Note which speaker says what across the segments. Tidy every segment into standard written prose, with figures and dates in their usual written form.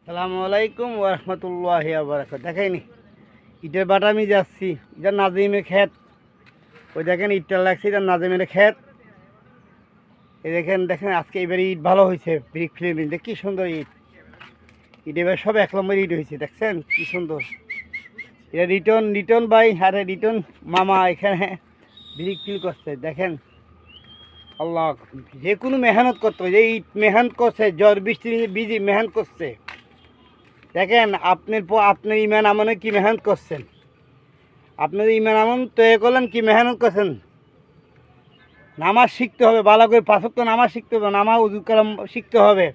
Speaker 1: সালামু আলাইকুম ওয়া রাহমাতুল্লাহি ওয়া বারাকাতুহু। দেখাইনি ইটের বাটা আমি যাচ্ছি, এটা নাজিমের ক্ষেত। ওই দেখেন ইটটা লাগছে, এটা নাজিমের ক্ষেত। এই দেখেন দেখেন আজকে এবারে ইট ভালো হয়েছে, ব্রিক ফিল্ম কি সুন্দর ইট। ইট এবার সব 1 নম্বর ইট হয়েছে, দেখছেন কি সুন্দর। এটা রিটন রিটন ভাই, আরে রিটন মামা এখানে ব্রিক ফিল করছে। দেখেন আল্লাহ, যে কোনো মেহনত করতে হবে, যে ইট মেহনত করছে, জ্বর বৃষ্টি বিজি মেহনত করছে। দেখেন আপনার ইমান আমনে কি মেহনত করছেন, আপনার ইমান আমন তৈরি করলেন কি মেহনত করছেন। নামাজ শিখতে হবে, ভালো করে 5 ওয়াক্ত নামাজ শিখতে হবে, নামাজ উযু কালাম শিখতে হবে।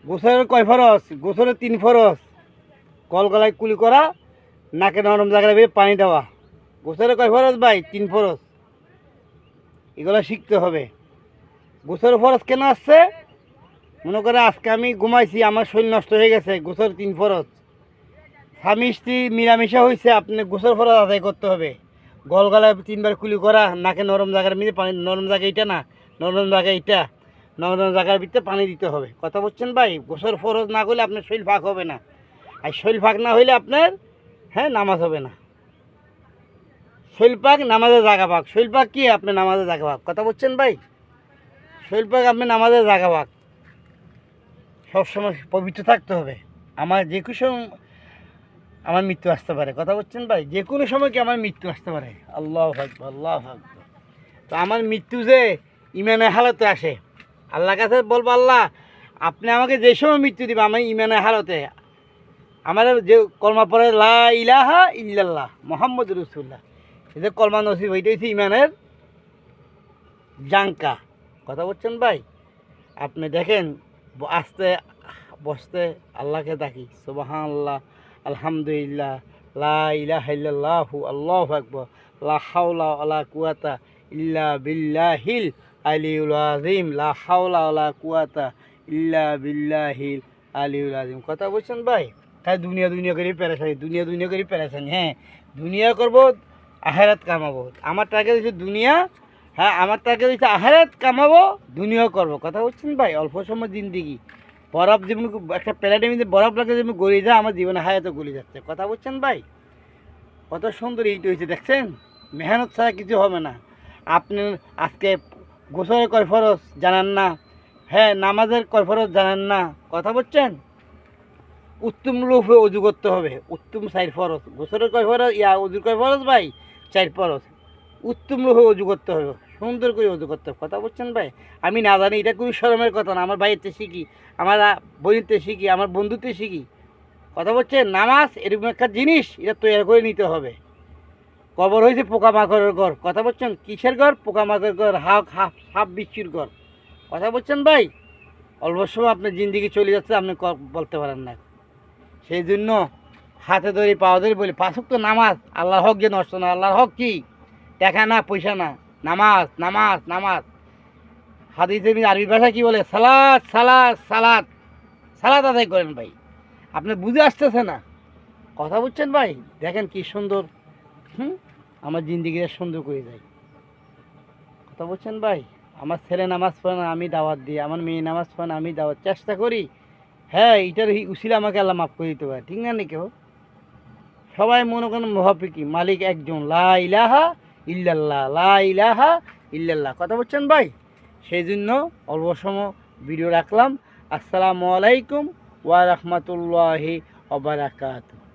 Speaker 1: গোসলের কয় ফরজ? গোসলের 3 ফরজ। গলায় কুলি করা, নাকে নরম জায়গায় পানি দেওয়া। গোসলের কয় ফরজ ভাই? 3 ফরজ। এগুলো শিখতে হবে। গোসলের ফরজ কেন আসছে? মনে করে আজকে আমি ঘুমাইছি, আমার শরীর নষ্ট হয়ে গেছে, গোসল 3 ফরজ। স্বামী স্ত্রী মিলামিশা হয়েছে, আপনি গোসল ফরজ আদায় করতে হবে। গলায় 3বার কুলি করা, নাকে নরম জায়গার মধ্যে পানি, নরম জায়গা এটা না, নরম জায়গা এটা, নরম জায়গার ভিতরে পানি দিতে হবে। কথা বলছেন ভাই? গোসল ফরজ না করলে আপনার শরীর ফাঁক হবে না, আর শরীর ফাঁক না হইলে আপনার নামাজ হবে না। শরীর পাক নামাজের জায়গা পাক, শরীর পাক কি আপনি নামাজের জায়গা পাক। কথা বলছেন ভাই? শরীর পাক আপনি নামাজের জায়গা পাক। সবসময় পবিত্র থাকতে হবে। আমার যে কোনো সময় আমার মৃত্যু আসতে পারে। কথা বলছেন ভাই? যে কোনো সময় কি আমার মৃত্যু আসতে পারে। আল্লাহু আকবার, আল্লাহু আকবার। তো আমার মৃত্যু যে ইমানের হালতে আসে, আল্লাহর কাছে বলবো, আল্লাহ আপনি আমাকে যে সময় মৃত্যু দিবে, আমি ইমানের হালতে, আমার যে কলমা পড়ে লা ইলাহা ইল্লাল্লাহ মুহাম্মদুর রাসূলুল্লাহ, এই যে কলমা নসিব হইতে হচ্ছে ইমানের জাঙ্কা। কথা বলছেন ভাই? আপনি দেখেন আস্তে বসতে আল্লাহকে ডাকি, সুবহানাল্লাহ, আলহামদুলিল্লাহ, লা ইলাহা ইল্লাল্লাহু, আল্লাহু আকবার, লা হাওলা ওয়ালা কুওয়াতা ইল্লা বিল্লাহিল আলিয়্যুল আযীম, লা হাওলা ওয়ালা কুওয়াতা ইল্লা বিল্লাহিল আলিয়্যুল আযীম। কথা বলছেন ভাই? তাই দুনিয়া দুনিয়া করে পেরেছানি, দুনিয়া দুনিয়া করে পেরেছানি। দুনিয়া করবো, আখিরাত কামাবো। আমার টার্গেট হচ্ছে দুনিয়া, আমার টার্গেট হচ্ছে আখিরাত কামাবো, দুনিয়াও করবো। কথা বলছেন ভাই? অল্প সময় জিন্দিগি, বরফ যেমন একটা প্লেটের মধ্যে বরফ লাগে যেমন গড়িয়ে যায়, আমার জীবনে হায়াতে গলি যাচ্ছে। কথা বলছেন ভাই? কত সুন্দর ইট হয়েছে, দেখছেন? মেহনত ছাড়া কিছু হবে না। আপনি আজকে গোসলের কয় ফরজ জানেন না, নামাজের কয় ফরজ জানেন না। কথা বলছেন? উত্তম রূপে অজু করতে হবে, উত্তম 4 ফরজ। গোসলের কয় ফরজ, অজুর কয় ফরজ ভাই? 4 ফরজ। উত্তম রূপে অজু করতে হবে, সুন্দর করে অজু করতে হবে। কথা বলছেন ভাই? আমি না জানি, এটা কোনো শরমের কথা না। আমার ভাইয়ের শিখি, আমার বোনতে শিখি, আমার বন্ধুতে শিখি। কথা বলছেন? নামাজ এরকম একটা জিনিস, এটা তৈরি করে নিতে হবে। কবর হয়েছে পোকামাকড়ের ঘর। কথা বলছেন? কিসের ঘর? পোকামাকড়ের ঘর, সাপ বিচ্ছুর ঘর। কথা বলছেন ভাই? অল্প সময় আপনার জিন্দিগি চলে যাচ্ছে, আপনি বলতে পারেন না। সেই জন্য হাতে ধরে পাওয়া ধরে বলি, 5 ওয়াক্ত নামাজ, আল্লাহর হক যে নষ্ট না। আল্লাহর হক কি? টাকা না, পয়সা না, নামাজ, নামাজ, নামাজ। হাদিসে আরবি ভাষা কি বলে? সালাত, সালাত, সালাত। সালাত আদায় করেন ভাই। আপনি বুঝে আসতেছে না। কথা বলছেন ভাই? দেখেন কি সুন্দর, আমার জিন্দিগিটা সুন্দর করে যায়। কথা বলছেন ভাই? আমার ছেলে নামাজ পড়ে না, আমি দাওয়াত দিই। আমার মেয়ে নামাজ পড়ে না, আমি দাওয়াত চেষ্টা করি। এটার উসিলা আমাকে আল্লাহ মাফ করে দিতে পারে, ঠিক না? কেউ সবাই মনে করেন মহাপিকি, মালিক একজন, লা ইলাহা ইল্লাল্লাহ, লা ইলাহা ইল্লাল্লাহ। কথা বলছেন ভাই? সেই জন্য অল্প সময় ভিডিও রাখলাম। আসসালামু আলাইকুম ওয়া রাহমাতুল্লাহি ওয়া বারাকাতুহু।